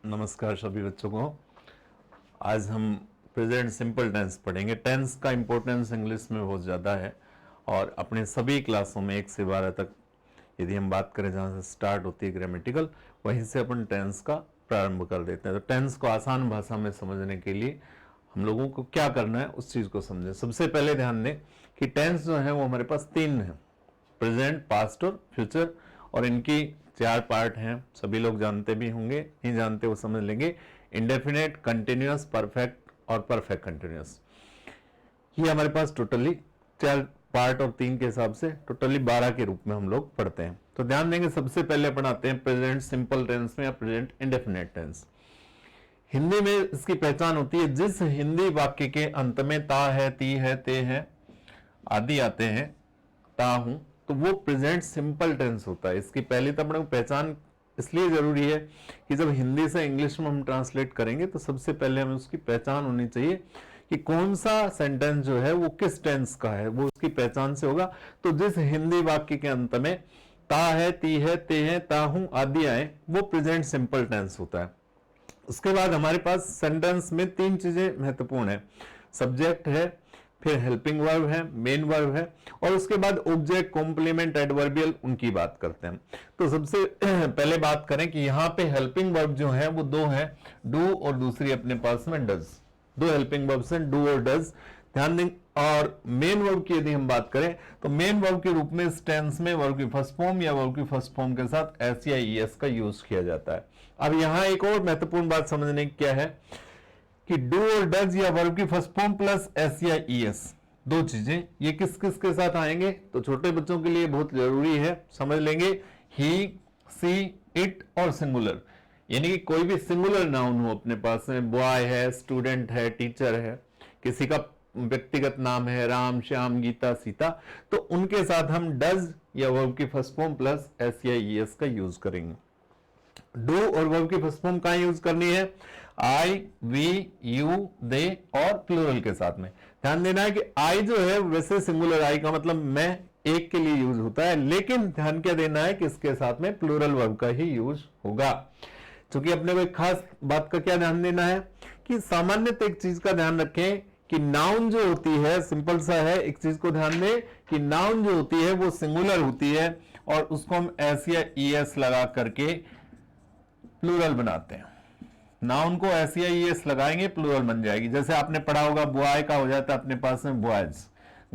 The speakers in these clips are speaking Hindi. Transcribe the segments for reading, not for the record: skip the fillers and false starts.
नमस्कार सभी बच्चों को। आज हम प्रेजेंट सिंपल टेंस पढ़ेंगे। टेंस का इम्पोर्टेंस इंग्लिश में बहुत ज़्यादा है और अपने सभी क्लासों में 1 से 12 तक यदि हम बात करें जहाँ से स्टार्ट होती है ग्रामेटिकल, वहीं से अपन टेंस का प्रारंभ कर देते हैं। तो टेंस को आसान भाषा में समझने के लिए हम लोगों को क्या करना है उस चीज़ को समझें। सबसे पहले ध्यान दें कि टेंस जो है वो हमारे पास 3 है, प्रेजेंट, पास्ट और फ्यूचर, और इनकी 4 पार्ट हैं। सभी लोग जानते भी होंगे, नहीं जानते वो समझ लेंगे। इंडेफिनेट, कंटिन्यूअस, परफेक्ट और परफेक्ट कंटिन्यूअस। ये हमारे पास टोटली 4 पार्ट और 3 के हिसाब से टोटली 12 के रूप में हम लोग पढ़ते हैं। तो ध्यान देंगे, सबसे पहले पढ़ाते हैं प्रेजेंट सिंपल टेंस में या प्रेजेंट इंडेफिनेट टेंस। हिंदी में इसकी पहचान होती है जिस हिंदी वाक्य के अंत में ता है, ती है, ते है आदि आते हैं, ता हूं, तो वो प्रेजेंट सिंपल टेंस होता है। इसकी पहली तो अपने को पहचान इसलिए जरूरी है कि जब हिंदी से इंग्लिश में हम ट्रांसलेट करेंगे तो सबसे पहले हमें उसकी पहचान होनी चाहिए कि कौन सा सेंटेंस जो है वो किस टेंस का है, वो उसकी पहचान से होगा। तो जिस हिंदी वाक्य के अंत में ता है, ती है, ते है, ता हूं आदि आए, वो प्रेजेंट सिंपल टेंस होता है। उसके बाद हमारे पास सेंटेंस में 3 चीजें महत्वपूर्ण है। सब्जेक्ट है, फिर हेल्पिंग वर्ब है, मेन वर्ब है, और उसके बाद ऑब्जेक्ट, कॉम्प्लीमेंट, एडवर्बियल, उनकी बात करते हैं। तो सबसे पहले बात करें कि यहाँ पे हेल्पिंग वर्ब जो है वो 2 है, डू और दूसरी अपने पास में डज। 2 हेल्पिंग वर्ब्स हैं, डू और डज, ध्यान दें। और मेन वर्ब की यदि हम बात करें तो मेन वर्ब के रूप में इस टेंस में वर्ब की फर्स्ट फॉर्म या वर्ब की फर्स्ट फॉर्म के साथ एस या ईएस का यूज किया जाता है। अब यहां एक और महत्वपूर्ण बात समझने की क्या है कि डू और डज या वर्ब की फर्स्ट फॉर्म प्लस एस या ईएस, 2 चीजें, ये किस किस के साथ आएंगे तो छोटे बच्चों के लिए बहुत जरूरी है, समझ लेंगे। ही, सी, इट और सिंगुलर, यानी कि कोई भी सिंगुलर नाउन हो अपने पास में, बॉय है, स्टूडेंट है, टीचर है, किसी का व्यक्तिगत नाम है, राम, श्याम, गीता, सीता, तो उनके साथ हम डज या वर्ब की फर्स्ट फॉर्म प्लस एस या ईएस का यूज करेंगे। डू और वर्ब की फर्स्ट फॉर्म कहां यूज करनी है? आई, वी, यू, दे और प्लूरल के साथ में। ध्यान देना है कि आई जो है वैसे सिंगुलर आई का मतलब मैं, एक के लिए यूज होता है, लेकिन ध्यान क्या देना है कि इसके साथ में प्लूरल वर्ब का ही यूज होगा। क्योंकि अपने को एक खास बात का क्या ध्यान देना है कि सामान्यतः एक चीज का ध्यान रखें कि नाउन जो होती है, सिंपल सा है, एक चीज को ध्यान दें कि नाउन जो होती है वो सिंगुलर होती है और उसको हम एस या ईएस लगा करके प्लूरल बनाते हैं। नाउन को एस या ईएस लगाएंगे, प्लूरल बन जाएगी। जैसे आपने पढ़ा होगा बॉय का हो जाता है अपने पास में बॉयज,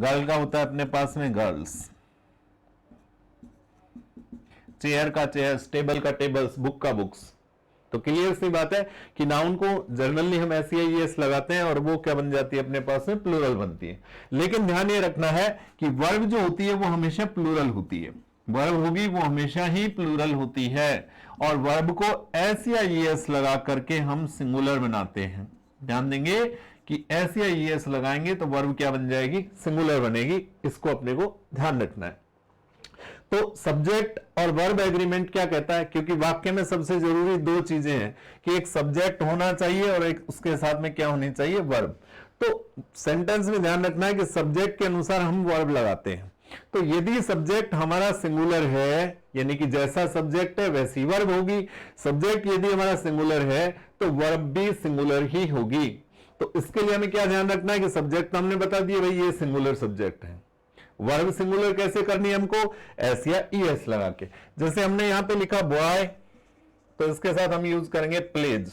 गर्ल का होता है अपने पास में गर्ल्स, चेयर का चेयर्स, टेबल का टेबल्स, बुक का बुक्स। तो क्लियर सी बात है कि नाउन को जनरली हम एस या ईएस लगाते हैं और वो क्या बन जाती है अपने पास में, प्लूरल बनती है। लेकिन ध्यान ये रखना है कि वर्ब जो होती है वो हमेशा प्लूरल होती है, वर्ब होगी वो हमेशा ही प्लूरल होती है, और वर्ब को एस या ईएस लगा करके हम सिंगुलर बनाते हैं। ध्यान देंगे कि एस या ईएस लगाएंगे तो वर्ब क्या बन जाएगी, सिंगुलर बनेगी। इसको अपने को ध्यान रखना है। तो सब्जेक्ट और वर्ब एग्रीमेंट क्या कहता है, क्योंकि वाक्य में सबसे जरूरी 2 चीजें हैं कि एक सब्जेक्ट होना चाहिए और एक उसके साथ में क्या होनी चाहिए, वर्ब। तो सेंटेंस में ध्यान रखना है कि सब्जेक्ट के अनुसार हम वर्ब लगाते हैं। तो यदि सब्जेक्ट हमारा सिंगुलर है, यानी कि जैसा सब्जेक्ट है वैसी वर्ब होगी। सब्जेक्ट यदि हमारा सिंगुलर है तो वर्ब भी सिंगुलर ही होगी। तो इसके लिए हमें क्या ध्यान रखना है कि सब्जेक्ट हमने बता दिया भाई ये सिंगुलर सब्जेक्ट है, वर्ब सिंगुलर कैसे करनी है हमको, एस या ईएस लगा के। जैसे हमने यहां पे लिखा बॉय, तो इसके साथ हम यूज करेंगे प्लेज,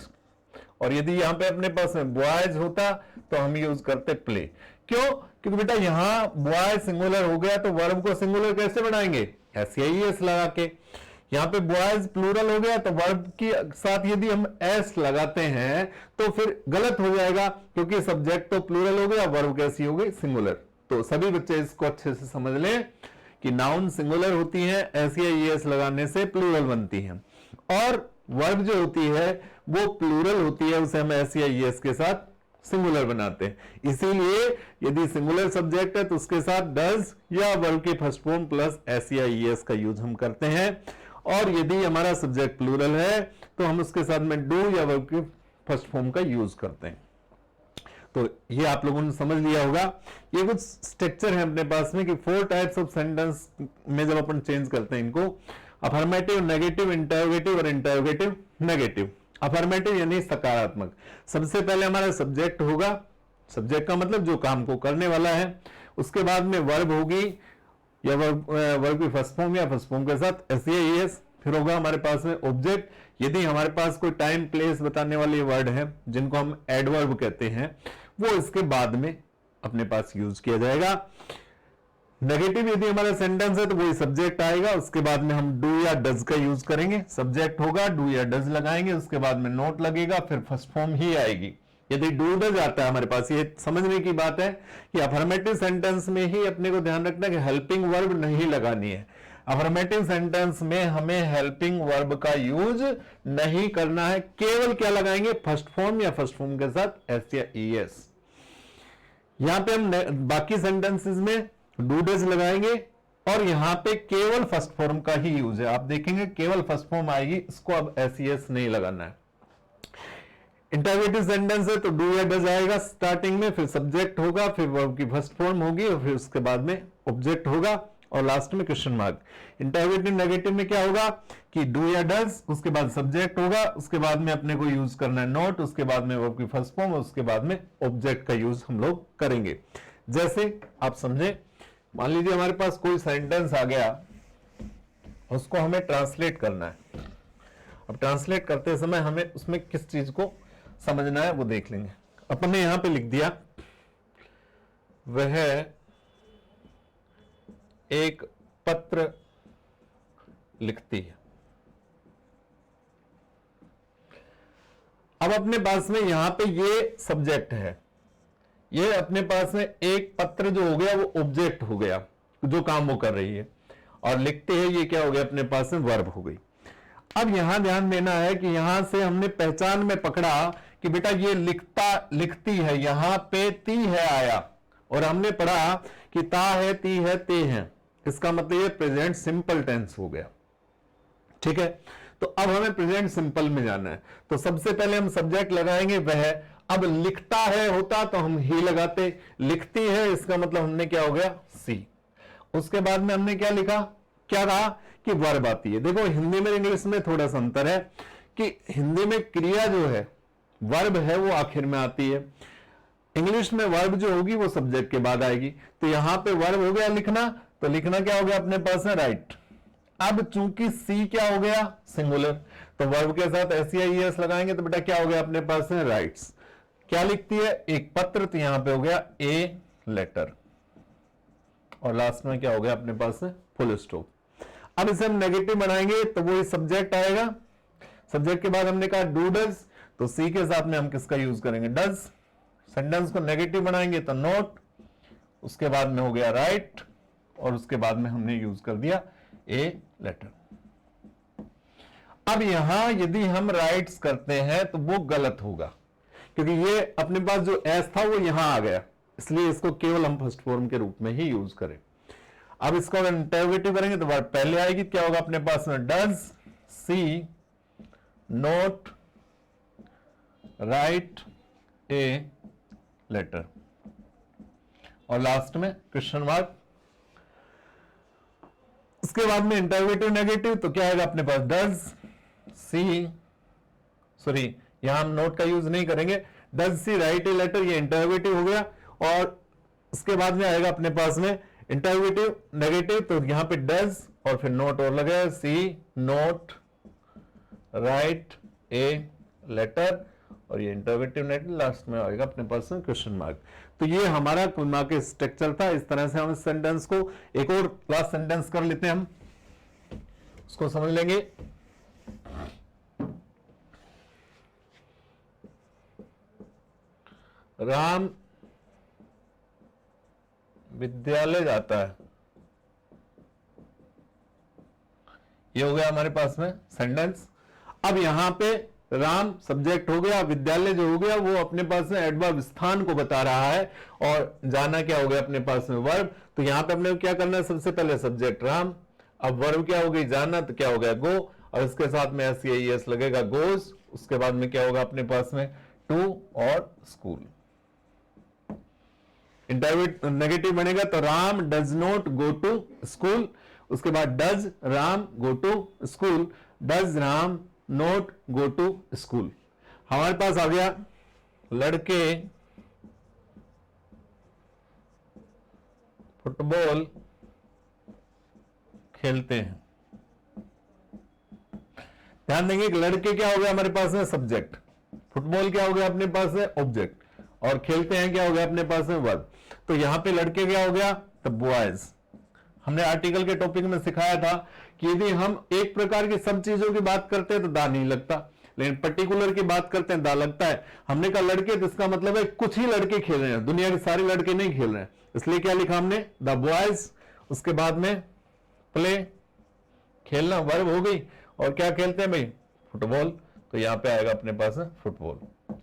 और यदि यहां पे अपने पास में बॉयज होता तो हम यूज करते प्ले। क्यों? क्योंकि बेटा यहां बॉय सिंगुलर हो गया तो वर्ब को सिंगुलर कैसे बनाएंगे, एस या ईएस लगा के। यहां पे बॉयज प्लूरल हो गया तो वर्ब के साथ यदि हम एस लगाते हैं तो फिर गलत हो जाएगा, क्योंकि सब्जेक्ट तो प्लूरल हो गया, वर्ब कैसी हो गई, सिंगुलर। तो सभी बच्चे इसको अच्छे से समझ लें कि नाउन सिंगुलर होती है, एस या ईएस लगाने से प्लूरल बनती है, और वर्ब जो होती है वो प्लूरल होती है, उसे हम एस या ईएस के साथ सिंगुलर बनाते हैं। इसीलिए यदि सिंगुलर सब्जेक्ट है तो उसके साथ डज या वर्ब की फर्स्ट फॉर्म प्लस एस या ईएस का यूज हम करते हैं, और यदि हमारा सब्जेक्ट प्लूरल है तो हम उसके साथ में डू या वर्ब की फर्स्ट फॉर्म का यूज करते हैं। तो ये आप लोगों ने समझ लिया होगा। ये कुछ स्ट्रक्चर है अपने पास में कि 4 टाइप्स ऑफ सेंटेंस में जब अपन चेंज करते हैं इनको, अफर्मेटिव, नेगेटिव, इंटरोगेटिव और इंटरोगेटिव नेगेटिव। अफर्मेटिव यानी सकारात्मक। सबसे पहले हमारा सब्जेक्ट होगा, सब्जेक्ट का मतलब जो काम को करने वाला है, उसके बाद में वर्ब होगी या वर्ब की फर्स्ट फॉर्म या फर्स्ट फॉर्म के साथ एस, फिर होगा हमारे पास में ऑब्जेक्ट। यदि हमारे पास कोई टाइम प्लेस बताने वाली वर्ड है जिनको हम एडवर्ब कहते हैं, वो इसके बाद में अपने पास यूज किया जाएगा। नेगेटिव यदि हमारा सेंटेंस है तो वही सब्जेक्ट आएगा, उसके बाद में हम डू या डज का यूज करेंगे। सब्जेक्ट होगा, डू या डज लगाएंगे, उसके बाद में नोट लगेगा, फिर फर्स्ट फॉर्म ही आएगी। यदि डू डज आता है हमारे पास, ये समझने की बात है कि अफर्मेटिव सेंटेंस में ही अपने को ध्यान रखना है कि हेल्पिंग वर्ब नहीं लगानी है। अफर्मेटिव सेंटेंस में हमें हेल्पिंग वर्ब का यूज नहीं करना है, केवल क्या लगाएंगे, फर्स्ट फॉर्म या फर्स्ट फॉर्म के साथ एस या ईएस। यहां पे हम बाकी सेंटेंसेस में डू डज लगाएंगे और यहां पे केवल फर्स्ट फॉर्म का ही यूज है। आप देखेंगे केवल फर्स्ट फॉर्म आएगी, इसको अब एस नहीं लगाना है। इंटरोगेटिव सेंटेंस है तो डू या डज आएगा स्टार्टिंग में, फिर सब्जेक्ट होगा, फिर वर्ब की फर्स्ट फॉर्म होगी और फिर उसके बाद में ऑब्जेक्ट होगा और लास्ट में क्वेश्चन मार्क। इंटरोगेटिव नेगेटिव में क्या होगा कि डू या डज, उसके बाद सब्जेक्ट होगा, उसके बाद में अपने को यूज करना है नोट, उसके बाद में वर्ब की फर्स्ट फॉर्म और उसके बाद में ऑब्जेक्ट का यूज हम लोग करेंगे। जैसे आप समझे, मान लीजिए हमारे पास कोई सेंटेंस आ गया, उसको हमें ट्रांसलेट करना है। अब ट्रांसलेट करते समय हमें उसमें किस चीज को समझना है वो देख लेंगे। अपन ने यहां पे लिख दिया, वह एक पत्र लिखती है। अब अपने पास में यहां पे ये सब्जेक्ट है, ये अपने पास में एक पत्र जो हो गया वो ऑब्जेक्ट हो गया, जो काम वो कर रही है, और लिखते हैं ये क्या हो गया, अपने पास में वर्ब हो गई। अब यहां ध्यान देना है कि यहां से हमने पहचान में पकड़ा कि बेटा ये लिखती है, यहां पे ती है आया, और हमने पढ़ा कि ता है, ती है, ते हैं, इसका मतलब ये प्रेजेंट सिंपल टेंस हो गया। ठीक है, तो अब हमें प्रेजेंट सिंपल में जाना है, तो सबसे पहले हम सब्जेक्ट लगाएंगे वह। अब लिखता है होता तो हम ही लगाते, लिखती है इसका मतलब हमने क्या हो गया, सी। उसके बाद में हमने क्या लिखा, क्या कहा कि वर्ब आती है। देखो हिंदी में इंग्लिश में थोड़ा सा अंतर है कि हिंदी में क्रिया जो है वर्ब है वो आखिर में आती है, इंग्लिश में वर्ब जो होगी वो सब्जेक्ट के बाद आएगी। तो यहां पे वर्ब हो गया लिखना, तो लिखना क्या हो गया अपने पास में, राइट। अब चूंकि सी क्या हो गया, सिंगुलर, तो वर्ब के साथ एस या ईएस लगाएंगे तो बेटा क्या हो गया अपने पास में, राइट्स। क्या लिखती है, एक पत्र, तो यहां पे हो गया ए लेटर, और लास्ट में क्या हो गया अपने पास में, फुल स्टॉप। अब इसे हम नेगेटिव बनाएंगे तो वो सब्जेक्ट आएगा, सब्जेक्ट के बाद हमने कहा डू डज, तो सी के साथ में हम किसका यूज करेंगे, डज। सेंटेंस को नेगेटिव बनाएंगे तो नोट, उसके बाद में हो गया राइट, और उसके बाद में हमने यूज कर दिया ए लेटर। अब यहां यदि हम राइट्स करते हैं तो वो गलत होगा, क्योंकि ये अपने पास जो एस था वो यहां आ गया, इसलिए इसको केवल हम फर्स्ट फॉर्म के रूप में ही यूज करें। अब इसको अगर इंटरोगेटिव करेंगे तो वर्ब पहले आएगी, क्या होगा अपने पास में, does she not write a letter, और लास्ट में क्वेश्चन मार्क। उसके बाद में इंटरोगेटिव नेगेटिव, तो क्या आएगा अपने पास, डज सी, सॉरी यहां हम नोट का यूज नहीं करेंगे, does she write a letter, ये इंटरोगेटिव हो गया। और उसके बाद में आएगा अपने पास में इंटरोगेटिव नेगेटिव, तो यहां पे डज और फिर नोट और लगा, सी नोट राइट ए लेटर, और ये इंटरोगेटिव नेगेटिव, लास्ट में आएगा अपने पास में क्वेश्चन मार्क। तो ये हमारा कुल मिला के स्ट्रक्चर था। इस तरह से हम इस सेंटेंस को एक और क्लास सेंटेंस कर लेते हैं, हम उसको समझ लेंगे। राम विद्यालय जाता है, ये हो गया हमारे पास में सेंटेंस। अब यहां पे राम सब्जेक्ट हो गया, विद्यालय जो हो गया वो अपने पास में एडवर्ब स्थान को बता रहा है, और जाना क्या हो गया अपने पास में वर्ब। तो यहां पे अपने क्या करना है, सबसे पहले सब्जेक्ट राम, अब वर्ब क्या हो गई जाना, तो क्या हो गया गो, और इसके साथ में एस या ईएस लगेगा गोज। उसके बाद में क्या होगा अपने पास में, टू और स्कूल। नेगेटिव बनेगा तो Ram does not go to school, उसके बाद does Ram go to school, does Ram not go to school. हमारे पास आ गया लड़के फुटबॉल खेलते हैं। ध्यान देंगे कि लड़के क्या हो गया हमारे पास है सब्जेक्ट, फुटबॉल क्या हो गया अपने पास है ऑब्जेक्ट, और खेलते हैं क्या हो गया अपने पास है वर्ब। तो यहां पे लड़के क्या हो गया द बॉयज। हमने आर्टिकल के टॉपिक में सिखाया था कि यदि हम एक प्रकार की सब चीजों की बात करते हैं तो दा नहीं लगता, लेकिन पर्टिकुलर की बात करते हैं दा लगता है। हमने कहा लड़के तो इसका मतलब है कुछ ही लड़के खेल रहे हैं, दुनिया के सारे लड़के नहीं खेल रहे हैं, इसलिए क्या लिखा हमने द बॉयज, उसके बाद में प्ले खेलना वर्ब हो गई, और क्या खेलते हैं भाई फुटबॉल, तो यहां पे आएगा अपने पास फुटबॉल,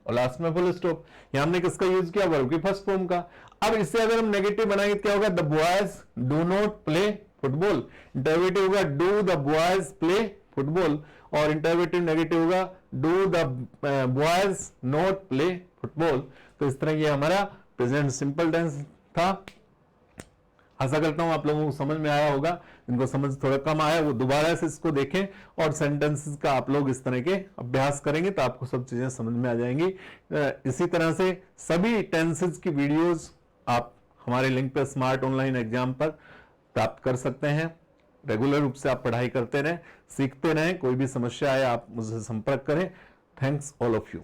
और लास्ट में फुल स्टॉप। यहां हमने किसका यूज किया वर्ब की फर्स्ट फॉर्म का। अब इससे अगर हम नेगेटिव बनाएंगे क्या होगा the boys do not play football, interrogative होगा do the boys play football, और इंटरवेटिव नेगेटिव होगा do the boys not play football. तो इस तरह ये हमारा प्रेजेंट सिंपल टेंस था। आशा करता हूं आप लोगों को समझ में आया होगा, जिनको समझ थोड़ा कम आया वो दोबारा से इसको देखें और सेंटेंसेस का आप लोग इस तरह के अभ्यास करेंगे तो आपको सब चीजें समझ में आ जाएंगी। इसी तरह से सभी टेंसेस की वीडियोस आप हमारे लिंक पर स्मार्ट ऑनलाइन एग्जाम पर प्राप्त कर सकते हैं। रेगुलर रूप से आप पढ़ाई करते रहें, सीखते रहें, कोई भी समस्या आए आप मुझसे संपर्क करें। Thanks all of you.